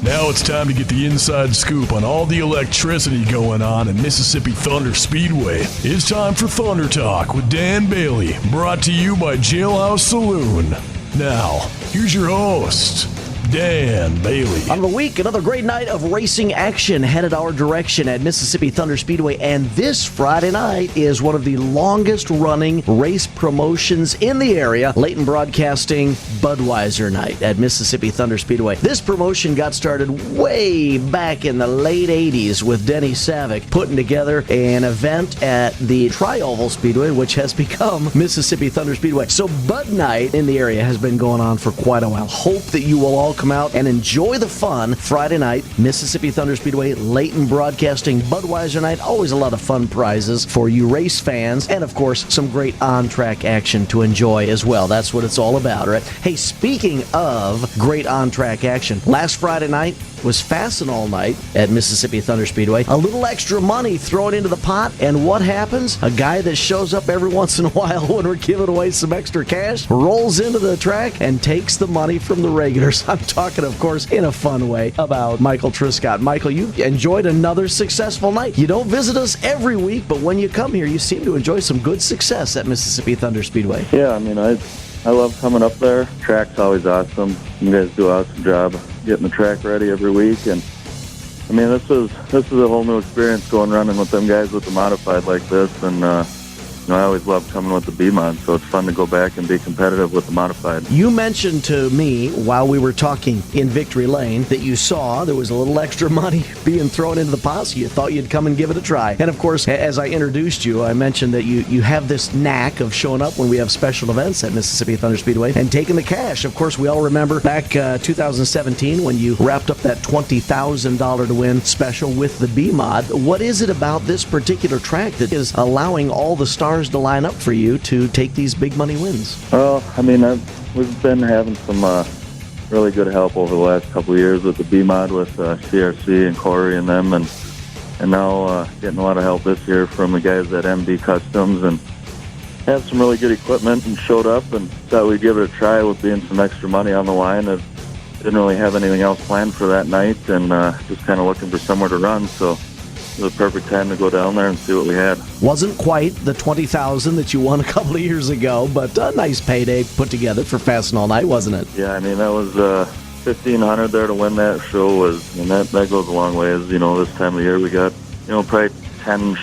Now it's time to get the inside scoop on all the electricity going on in Mississippi Thunder Speedway. It's time for Thunder Talk with Dan Bailey, brought to you by Jailhouse Saloon. Now, here's your host, Dan Bailey. On the week, another great night of racing action headed our direction at Mississippi Thunder Speedway, and this Friday night is one of the longest running race promotions in the area, Leighton Broadcasting Budweiser Night at Mississippi Thunder Speedway. This promotion got started way back in the late 80s with Denny Savick putting together an event at the Tri-Oval Speedway, which has become Mississippi Thunder Speedway. So Bud Night in the area has been going on for quite a while. Hope that you will all come out and enjoy the fun Friday night. Mississippi Thunder Speedway, Leighton Broadcasting Budweiser Night. Always a lot of fun prizes for you race fans, and of course some great on-track action to enjoy as well. That's what it's all about, right? Hey, speaking of great on-track action, last Friday night was Fastenal Night at Mississippi Thunder Speedway. A little extra money thrown into the pot, and what happens? A guy that shows up every once in a while when we're giving away some extra cash rolls into the track and takes the money from the regulars. I'm talking, of course, in a fun way about Michael Truscott. Michael, you enjoyed another successful night. You don't visit us every week, but when you come here, you seem to enjoy some good success at Mississippi Thunder Speedway. Yeah, I mean, I love coming up there. Track's always awesome. You guys do an awesome job getting the track ready every week, and I mean, this is a whole new experience going running with them guys with the modified like this, and I always love coming with the B-Mod, so it's fun to go back and be competitive with the modified. You mentioned to me while we were talking in Victory Lane that you saw there was a little extra money being thrown into the pot, so you thought you'd come and give it a try. And of course, as I introduced you, I mentioned that you have this knack of showing up when we have special events at Mississippi Thunder Speedway and taking the cash. Of course, we all remember back 2017 when you wrapped up that $20,000 to win special with the B-Mod. What is it about this particular track that is allowing all the stars to line up for you to take these big money wins? Well, I mean, we've been having some really good help over the last couple of years with the B-Mod with CRC and Corey and them, and now getting a lot of help this year from the guys at MD Customs, and had some really good equipment and showed up and thought we'd give it a try with being some extra money on the line. And didn't really have anything else planned for that night, and just kind of looking for somewhere to run, so it was a perfect time to go down there and see what we had. Wasn't quite the $20,000 that you won a couple of years ago, but a nice payday put together for Fastenal Night, wasn't it? Yeah, I mean, that was $1,500 there to win that show, and that goes a long way. As you know, this time of year we got, probably 10,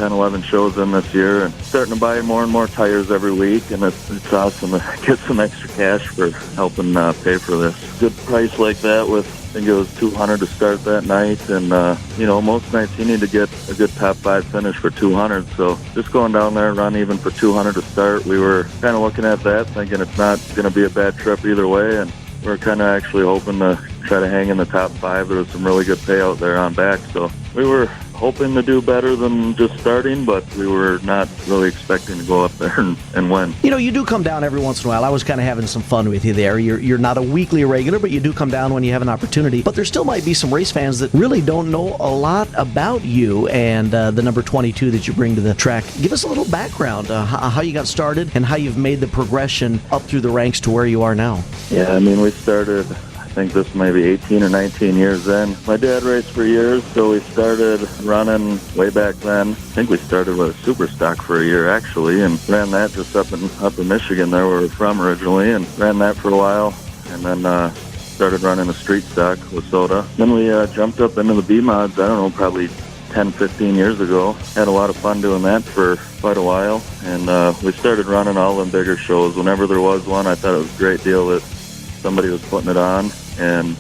11 shows in this year, and starting to buy more and more tires every week, and it's awesome to get some extra cash for helping pay for this. Good price like that with, I think it was $200 to start that night, and most nights you need to get a good top 5 finish for $200, so just going down there and run even for $200 to start, we were kind of looking at that, thinking it's not going to be a bad trip either way, and we're kind of actually hoping to try to hang in the top 5. There was some really good payout there on back, so we were hoping to do better than just starting, but we were not really expecting to go up there and win. You do come down every once in a while. I was kind of having some fun with you there. You're not a weekly regular, but you do come down when you have an opportunity. But there still might be some race fans that really don't know a lot about you and the number 22 that you bring to the track. Give us a little background, how you got started and how you've made the progression up through the ranks to where you are now. Yeah, I mean, we started, I think this may be 18 or 19 years in. My dad raced for years, so we started running way back then. I think we started with a super stock for a year, actually, and ran that just up in Michigan, there where we're from originally, and ran that for a while, and then started running a street stock with soda. Then we jumped up into the B-Mods, I don't know, probably 10, 15 years ago. Had a lot of fun doing that for quite a while, and we started running all them bigger shows. Whenever there was one, I thought it was a great deal that somebody was putting it on, and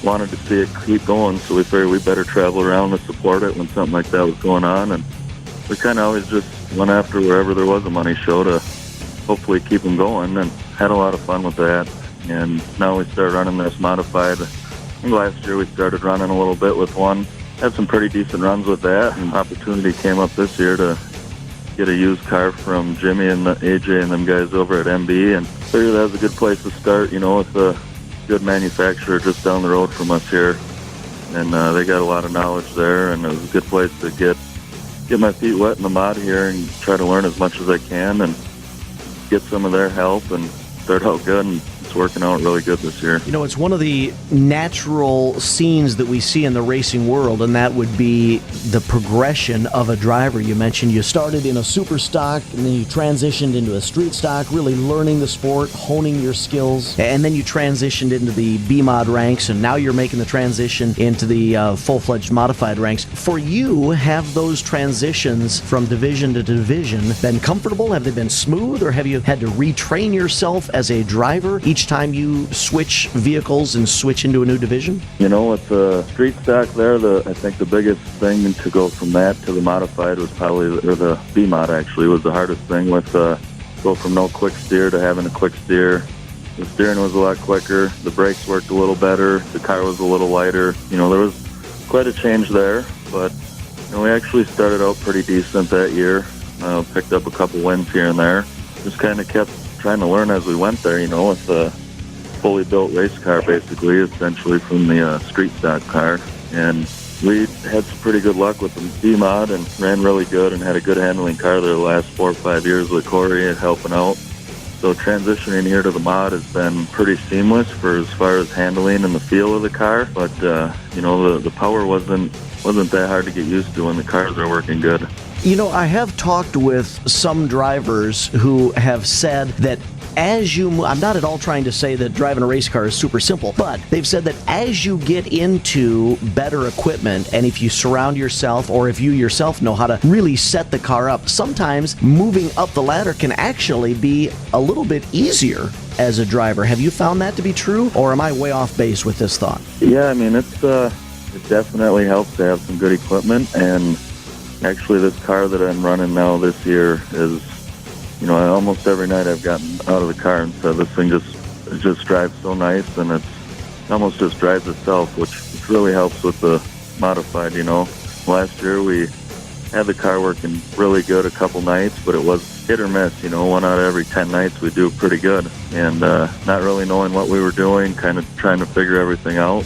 wanted to see it keep going, so we figured we better travel around to support it when something like that was going on, and we kind of always just went after wherever there was a money show to hopefully keep them going, and had a lot of fun with that. And now we started running this modified. I think last year we started running a little bit with one, had some pretty decent runs with that, and opportunity came up this year to get a used car from Jimmy and AJ and them guys over at MB, and figured that was a good place to start, with a good manufacturer just down the road from us here, and they got a lot of knowledge there, and it was a good place to get my feet wet in the mod here and try to learn as much as I can and get some of their help and start out good and it's working out really good this year. You know, it's one of the natural scenes that we see in the racing world, and that would be the progression of a driver. You mentioned you started in a super stock, and then you transitioned into a street stock, really learning the sport, honing your skills, and then you transitioned into the B-Mod ranks, and now you're making the transition into the full-fledged modified ranks. For you, have those transitions from division to division been comfortable? Have they been smooth, or have you had to retrain yourself as a driver each time you switch vehicles and switch into a new division? You know, with the street stock there, I think the biggest thing to go from that to the modified was probably, or the B-Mod actually, was the hardest thing with go from no quick steer to having a quick steer. The steering was a lot quicker, the brakes worked a little better, the car was a little lighter. You know, there was quite a change there, but you know, we actually started out pretty decent that year. Picked up a couple wins here and there. Just kind of kept trying to learn as we went there, you know, with a fully built race car, basically, essentially from the street stock car. And we had some pretty good luck with the B-Mod and ran really good and had a good handling car there the last 4 or 5 years with Corey helping out. So transitioning here to the mod has been pretty seamless for as far as handling and the feel of the car. But, you know, the power wasn't that hard to get used to, and the cars are working good. You know, I have talked with some drivers who have said that as you I'm not at all trying to say that driving a race car is super simple, but they've said that as you get into better equipment, and if you surround yourself, or if you yourself know how to really set the car up, sometimes moving up the ladder can actually be a little bit easier as a driver. Have you found that to be true, or am I way off base with this thought? Yeah, I mean, it definitely helps to have some good equipment, and actually this car that I'm running now this year is, you know, almost every night I've gotten out of the car and said this thing just drives so nice, and it almost just drives itself, which really helps with the modified, you know. Last year we had the car working really good a couple nights, but it was hit or miss, you know. 1 out of every 10 nights we do pretty good, and not really knowing what we were doing, kind of trying to figure everything out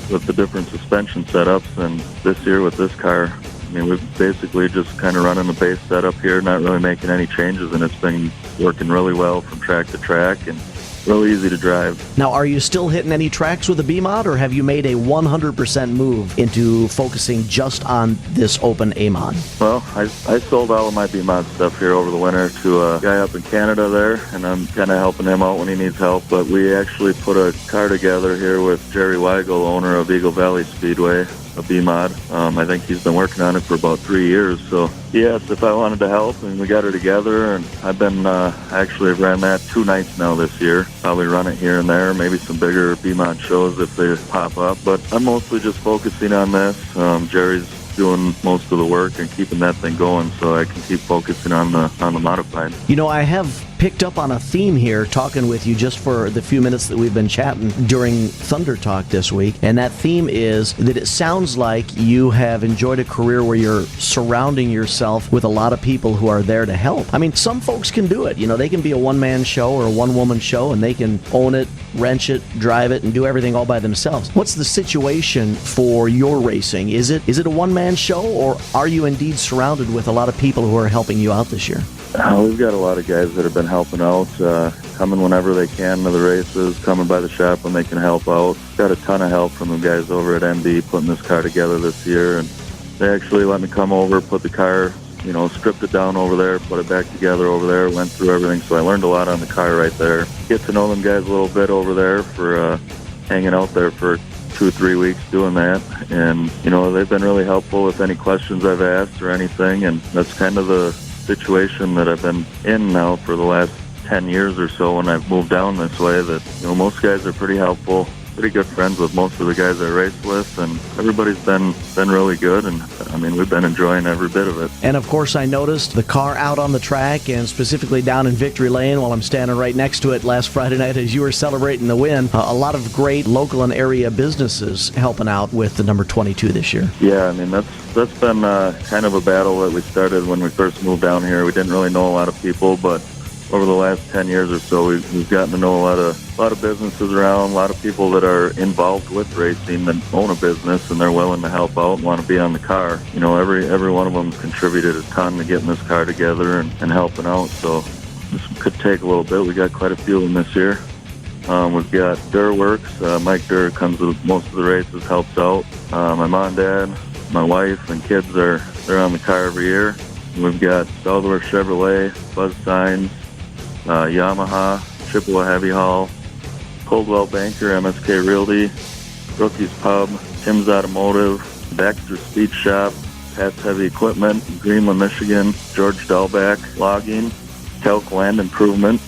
with the different suspension setups. And this year with this car, I mean, we've basically just kind of running the base setup here, not really making any changes, and it's been working really well from track to track and really easy to drive. Now, are you still hitting any tracks with the B-Mod, or have you made a 100% move into focusing just on this open A-Mod? Well, I sold all of my B-Mod stuff here over the winter to a guy up in Canada there, and I'm kind of helping him out when he needs help. But we actually put a car together here with Jerry Weigel, owner of Eagle Valley Speedway, a B-Mod. I think he's been working on it for about 3 years, so he asked if I wanted to help, and we got her together, and I've been actually ran that 2 nights now this year. Probably run it here and there, maybe some bigger B-Mod shows if they pop up, but I'm mostly just focusing on this. Jerry's doing most of the work and keeping that thing going, so I can keep focusing on the modified. You know, I have picked up on a theme here talking with you just for the few minutes that we've been chatting during Thunder Talk this week, and that theme is that it sounds like you have enjoyed a career where you're surrounding yourself with a lot of people who are there to help. I mean, some folks can do it. You know, they can be a one-man show or a one-woman show, and they can own it, wrench it, drive it, and do everything all by themselves. What's the situation for your racing? Is it a one-man show, or are you indeed surrounded with a lot of people who are helping you out this year? We've got a lot of guys that have been helping out, coming whenever they can to the races, coming by the shop when they can help out. Got a ton of help from the guys over at MD putting this car together this year, and they actually let me come over, put the car, you know, stripped it down over there, put it back together over there, went through everything, so I learned a lot on the car right there. Get to know them guys a little bit over there for hanging out there for 2 or 3 weeks doing that, and, you know, they've been really helpful with any questions I've asked or anything, and that's kind of the situation that I've been in now for the last 10 years or so when I've moved down this way, that, you know, most guys are pretty helpful, pretty good friends with most of the guys I race with, and everybody's been really good, and I mean, we've been enjoying every bit of it. And of course, I noticed the car out on the track, and specifically down in Victory Lane while I'm standing right next to it last Friday night as you were celebrating the win. A lot of great local and area businesses helping out with the number 22 this year. Yeah, I mean, that's been kind of a battle that we started when we first moved down here. We didn't really know a lot of people, but over the last 10 years or so, we've gotten to know a lot of businesses around, a lot of people that are involved with racing that own a business, and they're willing to help out and want to be on the car. You know, every one of them contributed a ton to getting this car together and helping out, so this could take a little bit. We got quite a few of them this year. We've got Durr Works. Mike Durr comes to most of the races, helps out. My mom and dad, my wife, and kids they're on the car every year. We've got Southwest Chevrolet, Buzz Signs, Yamaha, Chippewa Heavy Haul, Coldwell Banker, MSK Realty, Rookie's Pub, Tim's Automotive, Baxter Speed Shop, Pat's Heavy Equipment, Greenland, Michigan, George Dahlback Logging, Telk Land Improvement,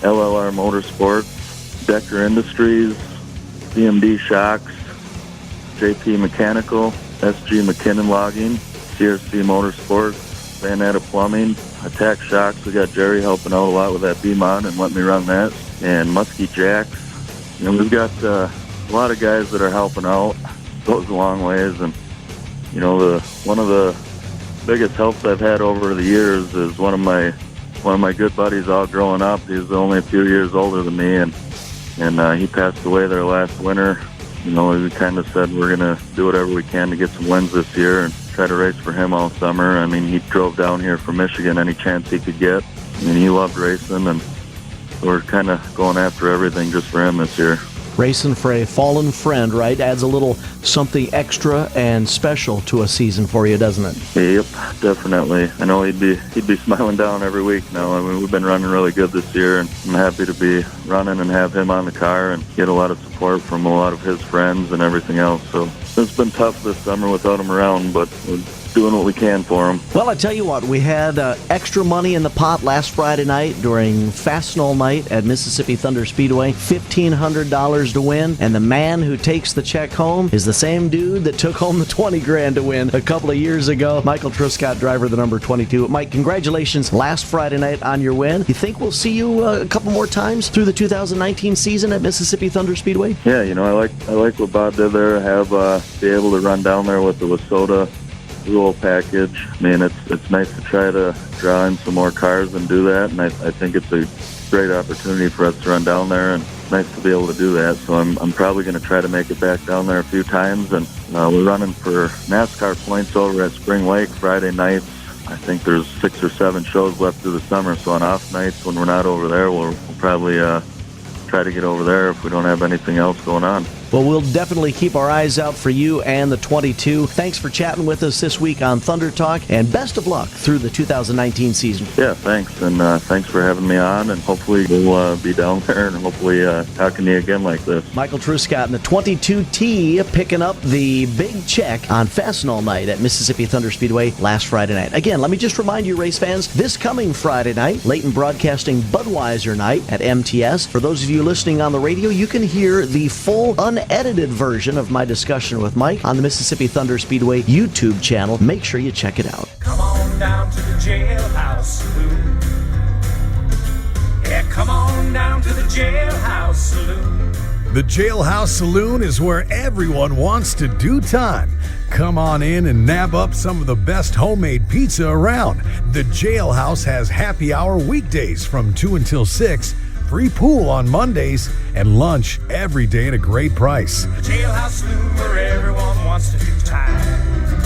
LLR Motorsports, Decker Industries, CMD Shocks, JP Mechanical, SG McKinnon Logging, CRC Motorsports, Van Etta Plumbing, Attack Shocks. We got Jerry helping out a lot with that B-Mod and letting me run that, and Muskie Jacks. You know, we've got a lot of guys that are helping out. Goes a long ways, and you know, one of the biggest helps I've had over the years is one of my good buddies all growing up. He's only a few years older than me, and he passed away there last winter. You know, we kind of said we're going to do whatever we can to get some wins this year and try to race for him all summer. I mean, he drove down here from Michigan any chance he could get. I mean, he loved racing, and we're kind of going after everything just for him this year. Racing for a fallen friend, right? Adds a little something extra and special to a season for you, doesn't it? Yep, definitely. I know he'd be smiling down every week now. I mean, we've been running really good this year, and I'm happy to be running and have him on the car and get a lot of support from a lot of his friends and everything else. So it's been tough this summer without him around, but we're doing what we can for him. Well, I tell you what, we had extra money in the pot last Friday night during Fastenal Night at Mississippi Thunder Speedway. $1,500 to win, and the man who takes the check home is the same dude that took home the $20,000 to win a couple of years ago. Michael Truscott, driver of the number 22. Mike, congratulations last Friday night on your win. You think we'll see you a couple more times through the 2019 season at Mississippi Thunder Speedway? Yeah, you know, I like what Bob did there. Be able to run down there with the Wasota rule package. I mean, it's nice to try to draw in some more cars and do that, and I think it's a great opportunity for us to run down there, and it's nice to be able to do that. So I'm probably going to try to make it back down there a few times, and we're running for NASCAR points over at Spring Lake Friday nights. I think there's 6 or 7 shows left through the summer, so on off nights when we're not over there, we'll probably try to get over there if we don't have anything else going on. Well, we'll definitely keep our eyes out for you and the 22. Thanks for chatting with us this week on Thunder Talk, and best of luck through the 2019 season. Yeah, thanks, and thanks for having me on, and hopefully we'll be down there and hopefully talking to you again like this. Michael Truscott in the 22T picking up the big check on Fastenal Night at Mississippi Thunder Speedway last Friday night. Again, let me just remind you, race fans, this coming Friday night, Leighton Broadcasting Budweiser Night at MTS. For those of you listening on the radio, you can hear the full unedited version of my discussion with Mike on the Mississippi Thunder Speedway YouTube channel. Make sure you check it out. Come on down to the Jailhouse Saloon. Yeah, come on down to the Jailhouse Saloon. The Jailhouse Saloon is where everyone wants to do time. Come on in and nab up some of the best homemade pizza around. The Jailhouse has happy hour weekdays from 2 until 6, free pool on Mondays, and lunch every day at a great price. The Jailhouse Saloon, where everyone wants to do time.